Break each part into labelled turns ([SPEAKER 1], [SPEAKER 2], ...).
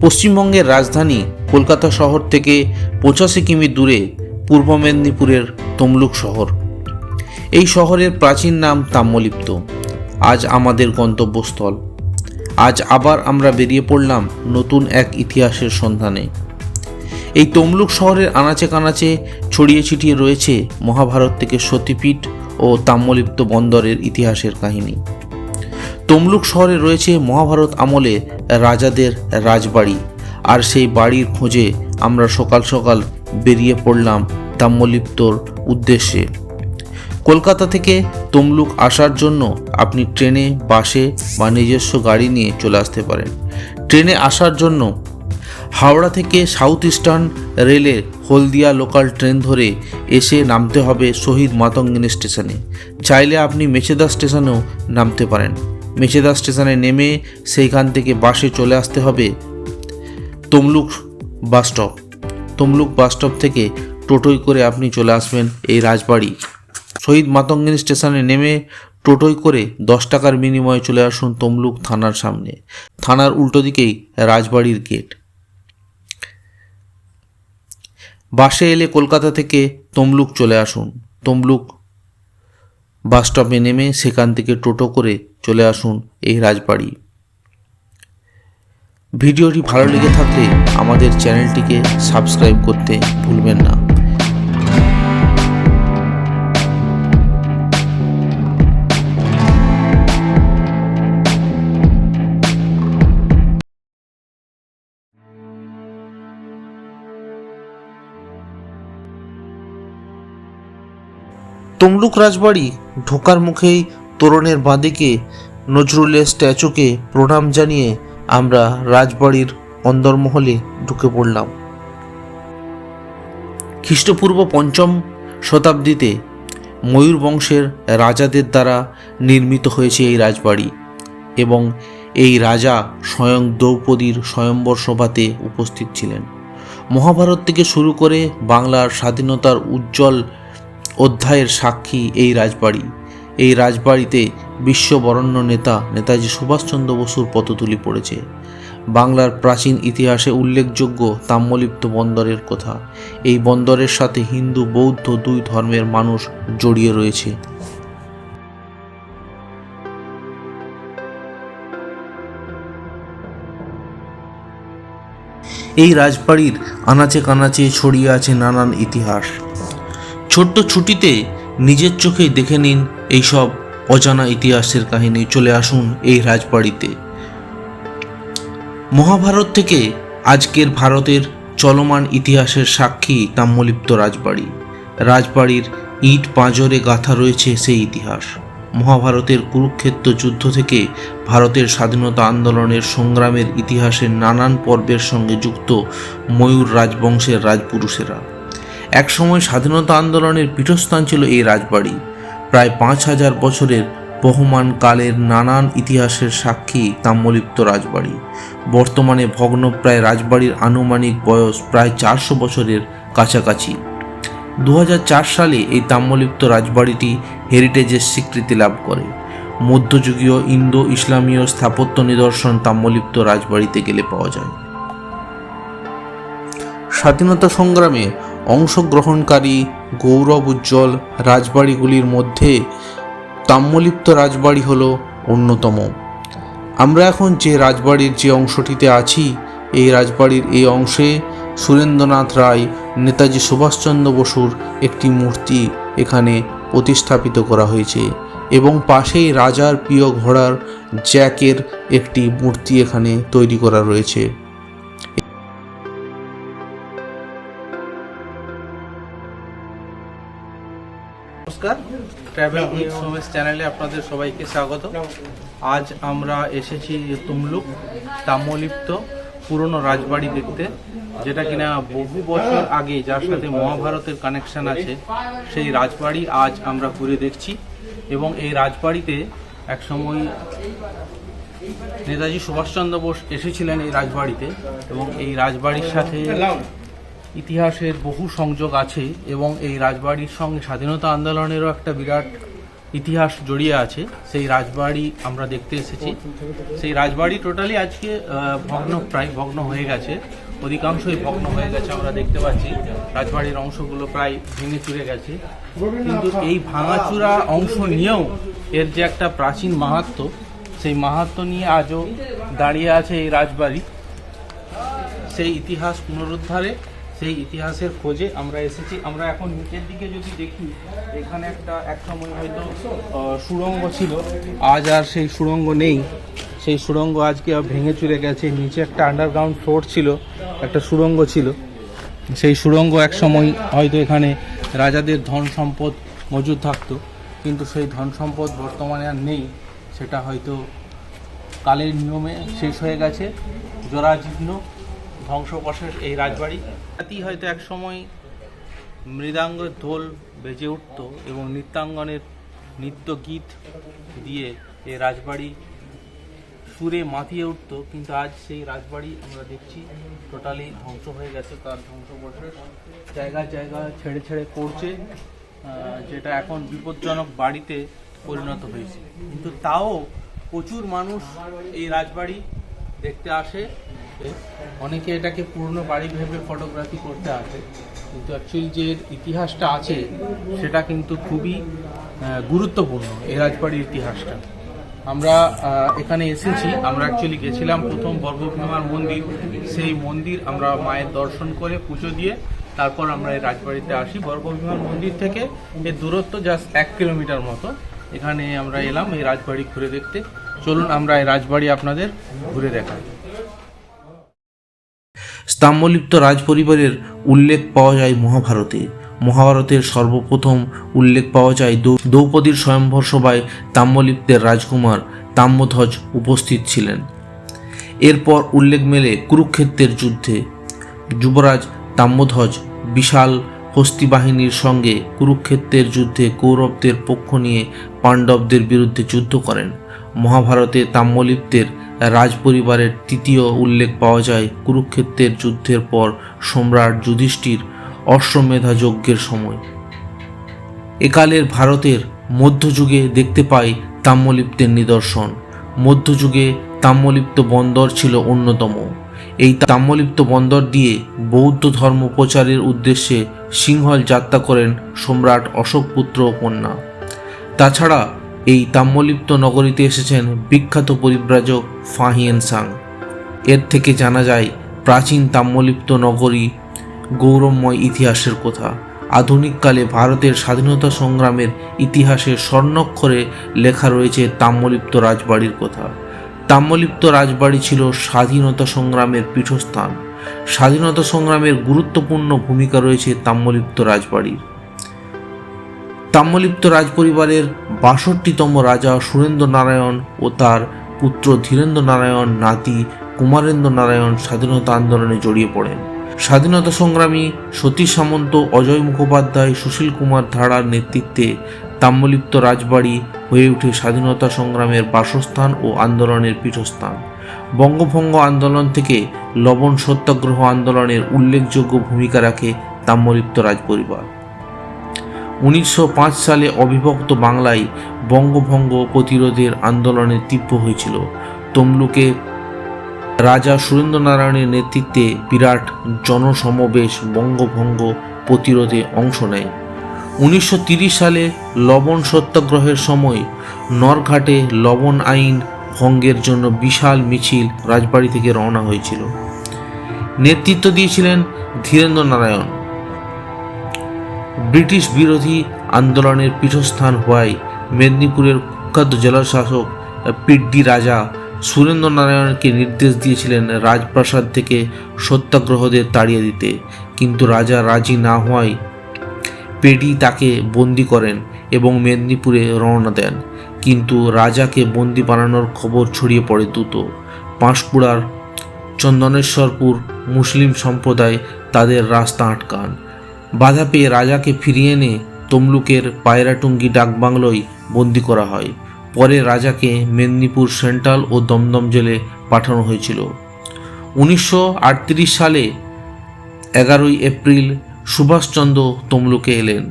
[SPEAKER 1] পশ্চিমবঙ্গের রাজধানী কলকাতা শহর থেকে 85 কিমি দূরে পূর্ব মেদিনীপুরের তমলুক শহর। এই শহরের প্রাচীন নাম তাম্রলিপ্ত। আজ আমাদের গন্তব্যস্থল। আজ আবার আমরা বেরিয়ে পড়লাম নতুন এক ইতিহাসের সন্ধানে। এই তমলুক শহরের আনাচে কানাচে ছড়িয়ে ছিটিয়ে রয়েছে মহাভারত থেকে সতীপীঠ ও তাম্রলিপ্ত বন্দরের ইতিহাসের কাহিনী। তমলুক শহরে রয়েছে মহাভারত আমলে রাজাদের রাজবাড়ি, আর সেই বাড়ির খোঁজে আমরা সকাল সকাল বেরিয়ে পড়লাম তাম্রলিপ্তর উদ্দেশ্যে। কলকাতা থেকে তমলুক আসার জন্য আপনি ট্রেনে, বাসে বা নিজস্ব গাড়ি নিয়ে চলে আসতে পারেন। ট্রেনে আসার জন্য হাওড়া থেকে সাউথ ইস্টার্ন রেলে হলদিয়া লোকাল ট্রেন ধরে এসে নামতে হবে শহীদ মাতঙ্গিনী স্টেশনে। চাইলে আপনি মেচেদা স্টেশনেও নামতে পারেন। মেচেদা স্টেশনে নেমে সেইখান থেকে বাসে চলে আসতে হবে তমলুক বাসস্টপ। তমলুক বাসস্টপ থেকে টোটোয় করে আপনি চলে আসবেন এই রাজবাড়ি। শহীদ মাতঙ্গিনী স্টেশনে নেমে টোটোয় করে 10 টাকার বিনিময়ে চলে আসুন তমলুক থানার সামনে। থানার উল্টো দিকেই রাজবাড়ির গেট। বাসে এলে কলকাতা থেকে তমলুক চলে আসুন। তমলুক বাসস্টপে নেমে সেখান থেকে টোটো করে চলে আসুন এই রাজবাড়ি। ভিডিওটি ভালো লেগে থাকলে আমাদের চ্যানেলটিকে সাবস্ক্রাইব করতে ভুলবেন না। তমলুক রাজবাড়ি ঢোকার মুখেই তোরণের বাঁদিকে নজরুলের স্ট্যাচুকে প্রণাম জানিয়ে আমরা রাজবাড়ির অন্দরমহলে ঢুকে পড়লাম। খ্রিস্টপূর্ব 5ম শতাব্দীতে ময়ূর বংশের রাজাদের দ্বারা নির্মিত হয়েছে এই রাজবাড়ি, এবং এই রাজা স্বয়ং দ্রৌপদীর স্বয়ম্বর সভাতে উপস্থিত ছিলেন। মহাভারত থেকে শুরু করে বাংলার স্বাধীনতার উজ্জ্বল অধ্যায়ের সাক্ষী এই রাজবাড়ি। এই রাজবাড়িতে বিশ্ববরেণ্য নেতা নেতাজি সুভাষচন্দ্র বসুর পদধূলি পড়েছে। বাংলার প্রাচীন ইতিহাসে উল্লেখযোগ্য তাম্রলিপ্ত বন্দরের কথা। এই বন্দরের সাথে হিন্দু বৌদ্ধ দুই ধর্মের মানুষ জড়িয়ে রয়েছে। এই রাজবাড়ির আনাচে কানাচে ছড়িয়ে আছে নানান ইতিহাস। ছোট্ট ছুটিতে নিজের চোখেই দেখে নিন এইসব অজানা ইতিহাসের কাহিনী। চলে আসুন এই রাজবাড়িতে। মহাভারত থেকে আজকের ভারতের চলমান ইতিহাসের সাক্ষী তাম্রলিপ্ত রাজবাড়ি। রাজবাড়ির ইট পাঁজরে গাঁথা রয়েছে সেই ইতিহাস। মহাভারতের কুরুক্ষেত্র যুদ্ধ থেকে ভারতের স্বাধীনতা আন্দোলনের সংগ্রামের ইতিহাসের নানান পর্বের সঙ্গে যুক্ত ময়ূর রাজবংশের রাজপুরুষেরা। একসময় স্বাধীনতা আন্দোলনের পীঠস্থান ছিল এই রাজবাড়ি। প্রায় 5000 বছরের বহমান কালের নানান ইতিহাসের সাক্ষী তাম্রলিপ্ত রাজবাড়ি। বর্তমানে ভগ্নপ্রায় রাজবাড়ির আনুমানিক বয়স প্রায় 400 বছরের কাছাকাছি। 2004 সালে এই তাম্রলিপ্ত রাজবাড়িটি হেরিটেজের স্বীকৃতি লাভ করে। মধ্যযুগীয় ইন্দো ইসলামীয় স্থাপত্য নিদর্শন তাম্রলিপ্ত রাজবাড়িতে গেলে পাওয়া যায়। স্বাধীনতা সংগ্রামে অংশগ্রহণকারী গৌরব উজ্জ্বল রাজবাড়িগুলির মধ্যে তাম্রলিপ্ত রাজবাড়ি হল অন্যতম। আমরা এখন যে রাজবাড়ির যে অংশটিতে আছি, এই রাজবাড়ির এই অংশে সুরেন্দ্রনাথ রায়, নেতাজি সুভাষচন্দ্র বসুর একটি মূর্তি এখানে প্রতিস্থাপিত করা হয়েছে, এবং পাশেই রাজার প্রিয় ঘোড়ার জ্যাকের একটি মূর্তি এখানে তৈরি করা রয়েছে।
[SPEAKER 2] নমস্কার, ট্রাভেল উইথ সোমেশ চ্যানেলে আপনাদের সবাইকে স্বাগত। আজ আমরা এসেছি তমলুক তাম্রলিপ্ত পুরনো রাজবাড়ি দেখতে, যেটা কিনা বহু বছর আগে, যার সাথে মহাভারতের কানেকশন আছে, সেই রাজবাড়ি আজ আমরা ঘুরে দেখছি। এবং এই রাজবাড়িতে একসময় নেতাজি সুভাষচন্দ্র বোস এসেছিলেন এই রাজবাড়িতে, এবং এই রাজবাড়ির সাথে ইতিহাসের বহু সংযোগ আছে, এবং এই রাজবাড়ির সঙ্গে স্বাধীনতা আন্দোলনেরও একটা বিরাট ইতিহাস জড়িয়ে আছে সেই রাজবাড়ি আমরা দেখতে এসেছি। সেই রাজবাড়ি টোটালি আজকে প্রায় ভগ্ন হয়ে গেছে, অধিকাংশই ভগ্ন হয়ে গেছে। আমরা দেখতে পাচ্ছি রাজবাড়ির অংশগুলো প্রায় ভেঙে চুরে গেছে, কিন্তু এই ভাঙাচুরা অংশ নিয়েও এর যে একটা প্রাচীন মাহাত্ম্য, সেই মাহাত্ম্য নিয়ে আজও দাঁড়িয়ে আছে এই রাজবাড়ি। সেই ইতিহাস পুনরুদ্ধারে, সেই ইতিহাসের খোঁজে আমরা এসেছি। আমরা এখন নিচের দিকে যদি দেখি, এখানে এক সময় হয়তো সুড়ঙ্গ ছিল, আজ আর সেই সুড়ঙ্গ নেই। সেই সুড়ঙ্গ আজকে ভেঙে চুরে গেছে। নিচে একটা আন্ডারগ্রাউন্ড ফ্লোর ছিল, একটা সুড়ঙ্গ ছিল। সেই সুড়ঙ্গ এক সময় হয়তো এখানে রাজাদের ধন সম্পদ মজুদ থাকতো, কিন্তু সেই ধন সম্পদ বর্তমানে আর নেই। সেটা হয়তো কালের নিয়মে শেষ হয়ে গেছে, জরাজীর্ণ ধ্বংসবশেষ এই রাজবাড়ি। হয়তো এক সময় মৃদাঙ্গের ঢোল বেজে উঠত এবং নৃত্যাঙ্গনের নৃত্য গীত দিয়ে এই রাজবাড়ি সুরে মাতিয়ে উঠত, কিন্তু আজ সেই রাজবাড়ি আমরা দেখছি টোটালি ধ্বংস হয়ে গেছে। তার ধ্বংসবশেষ জায়গায় জায়গায় ছেড়ে ছেড়ে পড়ছে, যেটা এখন বিপজ্জনক বাড়িতে পরিণত হয়েছে। কিন্তু তাও প্রচুর মানুষ এই রাজবাড়ি দেখতে আসে। অনেকে এটাকে পুরনো বাড়ি ভেবে ফটোগ্রাফি করতে আসে, কিন্তু অ্যাকচুয়ালি যে ইতিহাসটা আছে সেটা কিন্তু খুবই গুরুত্বপূর্ণ, এই রাজবাড়ির ইতিহাসটা। আমরা এখানে এসেছি, আমরা অ্যাকচুয়ালি গেছিলাম প্রথম বর্গভীমার মন্দির। সেই মন্দির আমরা মায়ের দর্শন করে পুজো দিয়ে তারপর আমরা এই রাজবাড়িতে আসি। বর্গভীমার মন্দির থেকে এর দূরত্ব জাস্ট 1 কিলোমিটার মতো। এখানে আমরা এলাম এই রাজবাড়ি ঘুরে দেখতে। চলুন আমরা এই রাজবাড়ি আপনাদের ঘুরে দেখাই।
[SPEAKER 1] স্তম্ভলিপ্ত রাজপরিবারের উল্লেখ পাওয়া যায় মহাভারতে। মহাভারতের সর্বপ্রথম উল্লেখ পাওয়া যায় দ্রৌপদীর স্বয়ম্বর সভায় তাম্রলিপ্তের রাজকুমার তাম্রধ্বজ উপস্থিত ছিলেন। এরপর উল্লেখ মেলে কুরুক্ষেত্রের যুদ্ধে। যুবরাজ তাম্রধ্বজ বিশাল হস্তি বাহিনীর সঙ্গে কুরুক্ষেত্রের যুদ্ধে কৌরবদের পক্ষ নিয়ে পাণ্ডবদের বিরুদ্ধে যুদ্ধ করেন। মহাভারতে তাম্রলিপ্তের রাজপরিবারের তৃতীয় উল্লেখ পাওয়া যায় কুরুক্ষেত্রের যুদ্ধের পর সম্রাট যুধিষ্ঠির অশ্বমেধা যজ্ঞের সময়। একালের ভারতের মধ্যযুগে দেখতে পাই তাম্রলিপ্তের নিদর্শন। মধ্যযুগে তাম্রলিপ্ত বন্দর ছিল অন্যতম। এই তাম্রলিপ্ত বন্দর দিয়ে বৌদ্ধ ধর্ম প্রচারের উদ্দেশ্যে সিংহল যাত্রা করেন সম্রাট অশোকপুত্র ও কন্যা। তাছাড়া এই তাম্রলিপ্ত নগরীতে এসেছেন বিখ্যাত পরিব্রাজক ফাহিয়েনসাং। এর থেকে জানা যায় প্রাচীন তাম্রলিপ্ত নগরী গৌরবময় ইতিহাসের কথা। আধুনিককালে ভারতের স্বাধীনতা সংগ্রামের ইতিহাসে স্বর্ণাক্ষরে লেখা রয়েছে তাম্রলিপ্ত রাজবাড়ির কথা। তাম্রলিপ্ত রাজবাড়ি ছিল স্বাধীনতা সংগ্রামের পীঠস্থান। স্বাধীনতা সংগ্রামের গুরুত্বপূর্ণ ভূমিকা রয়েছে তাম্রলিপ্ত রাজবাড়ির। তাম্রলিপ্ত রাজপরিবারের ৬২তম রাজা সুরেন্দ্র নারায়ণ ও তার পুত্র ধীরেন্দ্র নারায়ণ নাতি কুমারেন্দ্র নারায়ণ স্বাধীনতা আন্দোলনে জড়িয়ে পড়েন। স্বাধীনতা সংগ্রামী সতীশ সামন্ত, অজয় মুখোপাধ্যায়, সুশীল কুমার ধারার নেতৃত্বে তাম্রলিপ্ত রাজবাড়ি হয়ে ওঠে স্বাধীনতা সংগ্রামের বাসস্থান ও আন্দোলনের পীঠস্থান। বঙ্গভঙ্গ আন্দোলন থেকে লবণ সত্যাগ্রহ আন্দোলনের উল্লেখযোগ্য ভূমিকা রাখে তাম্রলিপ্ত রাজপরিবার। 1905 সালে অবিভক্ত বাংলায় বঙ্গভঙ্গ প্রতিরোধের আন্দোলনে তীব্র হয়েছিল। তমলুকে রাজা সুরেন্দ্র নারায়ণের নেতৃত্বে বিরাট জনসমাবেশ বঙ্গভঙ্গ প্রতিরোধে অংশ নেয়। 1930 সালে লবণ সত্যাগ্রহের সময় নরঘাটে লবণ আইন ভঙ্গের জন্য বিশাল মিছিল রাজবাড়ি থেকে রওনা হয়েছিল। নেতৃত্ব দিয়েছিলেন ধীরেন্দ্র নারায়ণ। ব্রিটিশ বিরোধী আন্দোলনের পীঠস্থান হওয়ায় মেদিনীপুরের কুখ্যাত জেলাশাসক পিডি রাজা সুরেন্দ্র নারায়ণকে নির্দেশ দিয়েছিলেন রাজপ্রাসাদ থেকে সত্যাগ্রহদের তাড়িয়ে দিতে, কিন্তু রাজা রাজি না হওয়ায় পেডি তাকে বন্দি করেন এবং মেদিনীপুরে রওনা দেন। কিন্তু রাজাকে বন্দি বানানোর খবর ছড়িয়ে পড়ে দ্রুত। পাঁশকুড়ার চন্দনেশ্বরপুর মুসলিম সম্প্রদায় তাদের রাস্তা আটকান। বাধা পেয়ে রাজাকে ফিরিয়ে এনে তমলুকের পায়রাটুঙ্গি ডাকবাংলোয় বন্দি করা হয়। পরে রাজাকে মেদিনীপুর সেন্ট্রাল ও দমদম জেলে পাঠানো হয়েছিল। 1938 সালে 11 এপ্রিল সুভাষচন্দ্র তমলুকে এলেন।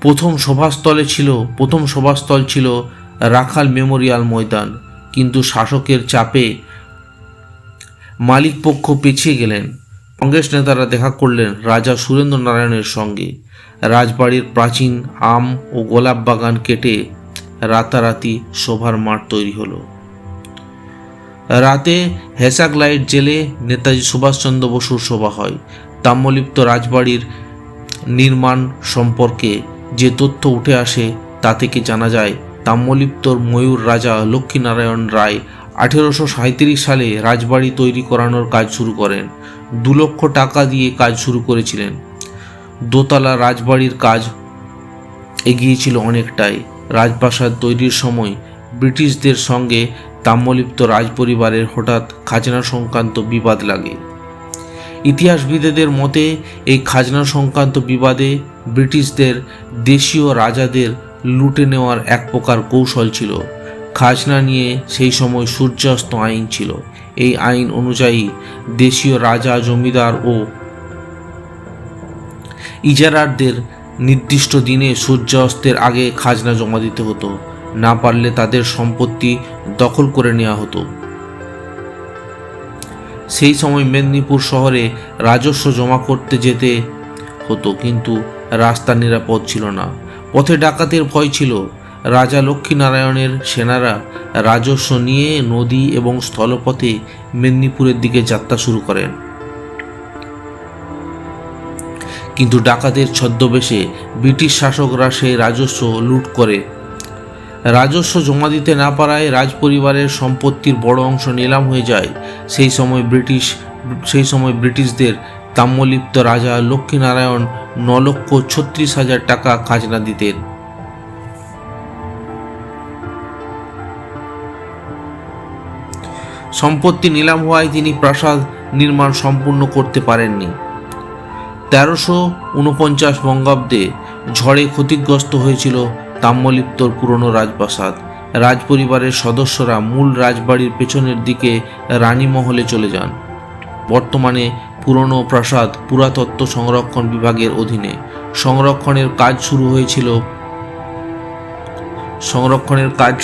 [SPEAKER 1] প্রথম সভাস্থল ছিল রাখাল মেমোরিয়াল ময়দান, কিন্তু শাসকের চাপে মালিক পক্ষ পিছিয়ে গেলেন। কংগ্রেস নেতারা দেখা করলেন রাজা সুরেন্দ্র নারায়ণের সঙ্গে। রাজবাড়ির প্রাচীন আম ও গোলাপ বাগান কেটে রাতারাতি সভার মাঠ তৈরি হলো। রাতে হেসাক লাইট জেলে নেতাজি সুভাষচন্দ্র বসুর সভা হয়। তাম্রলিপ্ত রাজবাড়ির নির্মাণ সম্পর্কে যে তথ্য উঠে আসে তা থেকে জানা যায় তাম্রলিপ্তর ময়ূর রাজা লক্ষ্মীনারায়ণ রায় 1837 সালে রাজবাড়ি তৈরি করানোর কাজ শুরু করেন। 2 লক্ষ টাকা দিয়ে কাজ শুরু করেছিলেন। দোতলা রাজবাড়ির কাজ এগিয়েছিল অনেকটাই। রাজপ্রাসাদ তৈরির সময় ব্রিটিশদের সঙ্গে তাম্রলিপ্ত রাজপরিবারের হঠাৎ খাজনা সংক্রান্ত বিবাদ লাগে। ইতিহাসবিদদের মতে এই খাজনা সংক্রান্ত বিবাদে ব্রিটিশদের দেশীয় রাজাদের লুটে নেওয়ার এক প্রকার কৌশল ছিল। খাজনা নিয়ে সেই সময় সূর্যাস্ত আইন ছিল। এই আইন অনুযায়ী দেশীয় রাজা, জমিদার ও ইজারারদের নির্দিষ্ট দিনে সূর্যাস্তের আগে খাজনা জমা দিতে হতো, না পারলে তাদের সম্পত্তি দখল করে নেওয়া হতো। সেই সময় মেদিনীপুর শহরে রাজস্ব জমা করতে যেতে হতো, কিন্তু রাস্তা নিরাপদ ছিল না। পথে ডাকাতের ভয় ছিল। রাজা লক্ষ্মীনারায়ণের সেনারা রাজস্ব নিয়ে নদী এবং স্থলপথে মেদিনীপুরের দিকে যাত্রা শুরু করেন। কিন্তু ডাকাতের ছদ্মবেশে ব্রিটিশ শাসকরা সেই রাজস্ব লুট করে। রাজস্ব জমা দিতে না পারায় রাজপরিবারের সম্পত্তির বড় অংশ নিলাম হয়ে যায়। সেই সময় ব্রিটিশদের তাম্রলিপ্ত রাজা লক্ষ্মীনারায়ণ 9,36,000 টাকা খাজনা দিতেন। সম্পত্তি নিলাম হওয়ায় তিনি প্রাসাদ নির্মাণ সম্পূর্ণ করতে পারেননি। 1349 বঙ্গাব্দে ঝড়ে ক্ষতিগ্রস্ত হয়েছিল তাম্রলিপ্তর পুরনো রাজপ্রাসাদ। রাজপরিবারের সদস্যরা মূল রাজবাড়ির পেছনের দিকে রানীমহলে চলে যান। বর্তমানে পুরনো প্রাসাদ পুরাতত্ত্ব সংরক্ষণ বিভাগের অধীনে। সংরক্ষণের কাজ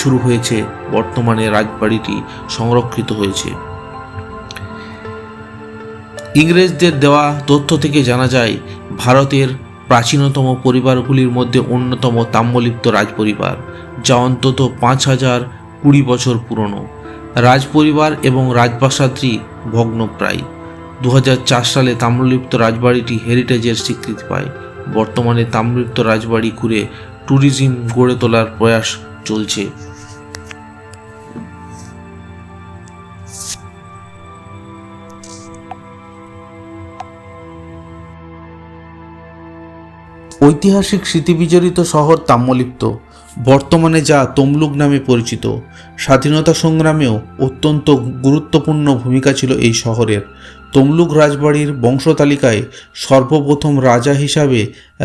[SPEAKER 1] শুরু হয়েছে। বর্তমানে রাজবাড়িটি সংরক্ষিত হয়েছে। ইংরেজদের দেওয়া তথ্য থেকে জানা যায় ভারতের প্রাচীনতম পরিবারগুলির মধ্যে অন্যতম তাম্রলিপ্ত রাজপরিবার, যা অন্তত 5020 বছর পুরনো। রাজপরিবার এবং রাজপ্রাসাদটি ভগ্নপ্রায়। 2004 সালে তাম্রলিপ্ত রাজবাড়িটি হেরিটেজের স্বীকৃতি পায়। বর্তমানে তাম্রলিপ্ত রাজবাড়ি ঘুরে ট্যুরিজম গড়ে তোলার প্রয়াস চলছে। ঐতিহাসিক স্মৃতিবিজড়িত শহর তাম্রলিপ্ত, বর্তমানে যা তমলুক নামে পরিচিত। স্বাধীনতা সংগ্রামেও অত্যন্ত গুরুত্বপূর্ণ ভূমিকা ছিল এই শহরের। তমলুক রাজবাড়ির বংশতালিকায় সর্বপ্রথম রাজা হিসাবে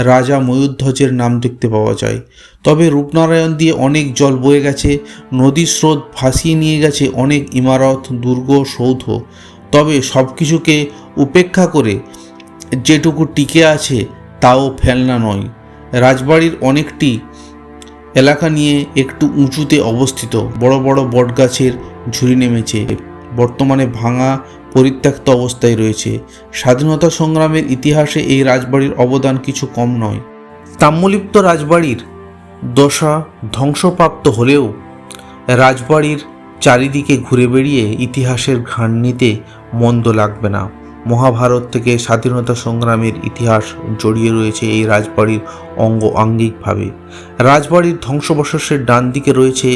[SPEAKER 1] রাজা ময়ূরধ্বজের নাম দেখতে পাওয়া যায়। তবে রূপনারায়ণ দিয়ে অনেক জল বয়ে গেছে, নদীর স্রোত ভাসিয়ে নিয়ে গেছে অনেক ইমারত, দুর্গ, সৌধ। তবে সব কিছুকে উপেক্ষা করে যেটুকু টিকে আছে তাও ফেলনা নয়। রাজবাড়ির অনেকটি এলাকা নিয়ে একটু উঁচুতে অবস্থিত। বড় বড় বটগাছের ঝুড়ি নেমেছে। বর্তমানে ভাঙা পরিত্যক্ত অবস্থায় রয়েছে। স্বাধীনতা সংগ্রামের ইতিহাসে এই রাজবাড়ির অবদান কিছু কম নয়। তাম্রলিপ্ত রাজবাড়ির দশা ধ্বংসপ্রাপ্ত হলেও রাজবাড়ির চারিদিকে ঘুরে বেড়িয়ে ইতিহাসের ঘ্রাণ নিতে মন্দ লাগবে না। মহাভারত থেকে স্বাধীনতা সংগ্রামের ইতিহাস জড়িয়ে রয়েছে এই রাজবাড়ির আঙ্গিকভাবে। রাজবাড়ির ধ্বংসাবশেষের ডান দিকে রয়েছে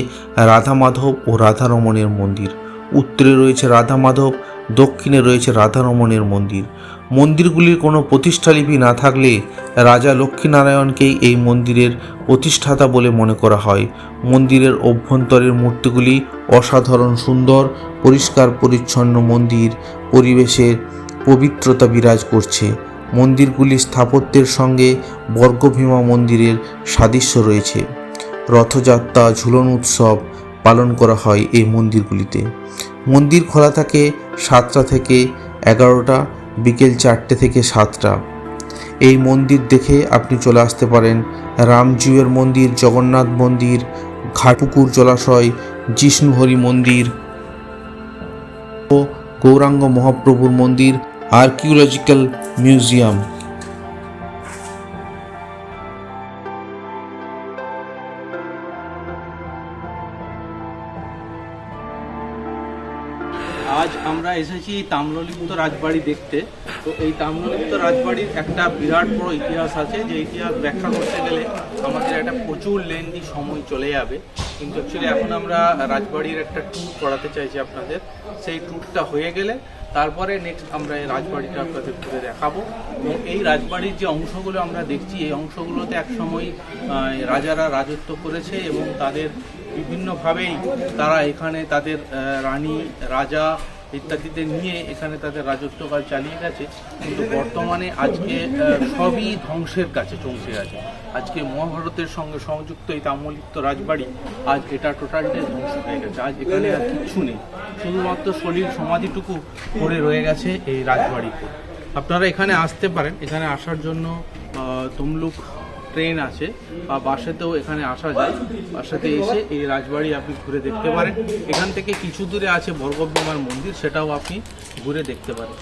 [SPEAKER 1] রাধা মাধব ও রাধারমণের মন্দির। উত্তরে রয়েছে রাধা মাধব, দক্ষিণে রয়েছে রাধারমণের মন্দির। মন্দিরগুলির কোনো প্রতিষ্ঠালিপি না থাকলে রাজা লক্ষ্মীনারায়ণকেই এই মন্দিরের প্রতিষ্ঠাতা বলে মনে করা হয়। মন্দিরের অভ্যন্তরের মূর্তিগুলি অসাধারণ সুন্দর, পরিষ্কার পরিচ্ছন্ন মন্দির পরিবেশের পবিত্রতা বিরাজ করছে। মন্দিরগুলির স্থাপত্যের সঙ্গে বর্গভীমা মন্দিরের সাদৃশ্য রয়েছে। রথযাত্রা, ঝুলন উৎসব পালন করা হয় এই মন্দিরগুলিতে। মন্দির খোলা থাকে 7টা থেকে 11টা, বিকেল 4টে থেকে 7টা। এই মন্দির দেখে আপনি চলে আসতে পারেন রামজিউয়ের মন্দির, জগন্নাথ মন্দির, ঘাটপুকুর জলাশয়, জিষ্ণুহরি মন্দির ও গৌরাঙ্গ মহাপ্রভুর মন্দির, আর্কিওলজিক্যাল মিউজিয়াম।
[SPEAKER 2] আজ আমরা এসেছি তাম্রলিপ্ত রাজবাড়ি দেখতে। তো এই তাম্রলিপ্ত রাজবাড়ির একটা বিরাট বড় ইতিহাস আছে, যে ইতিহাস ব্যাখ্যা করতে গেলে আমাদের একটা প্রচুর লেন্দি সময় চলে যাবে। কিন্তু অ্যাকচুয়ালি এখন আমরা রাজবাড়ির একটা ট্যুর করাতে চাইছি আপনাদের। সেই ট্যুরটা হয়ে গেলে তারপরে নেক্সট আমরা এই রাজবাড়িটা আপনাদের ঘুরে দেখাবো। এবং এই রাজবাড়ির যে অংশগুলো আমরা দেখছি, এই অংশগুলোতে একসময় রাজারা রাজত্ব করেছে এবং তাদের বিভিন্নভাবেই তারা এখানে তাদের রানী, রাজা ইত্যাদিদের নিয়ে এখানে তাদের রাজত্বকাল চালিয়ে গেছে। কিন্তু বর্তমানে আজকে সবই ধ্বংসের কাছে পৌঁছে গেছে। আজকে মহাভারতের সঙ্গে সংযুক্ত এই তাম্রলিপ্ত রাজবাড়ি আজ এটা টোটালটাই ধ্বংস হয়ে গেছে। আজ এখানে আর কিচ্ছু নেই, শুধুমাত্র সলিল সমাধিটুকু পড়ে রয়ে গেছে এই রাজবাড়িতে। আপনারা এখানে আসতে পারেন। এখানে আসার জন্য তমলুক ট্রেন আছে বা বাসেতেও এখানে আসা যায়। বাসাতে এসে এই রাজবাড়ি আপনি ঘুরে দেখতে পারেন। এখান থেকে কিছু দূরে আছে বর্গভীমার মন্দির, সেটাও আপনি ঘুরে দেখতে পারেন।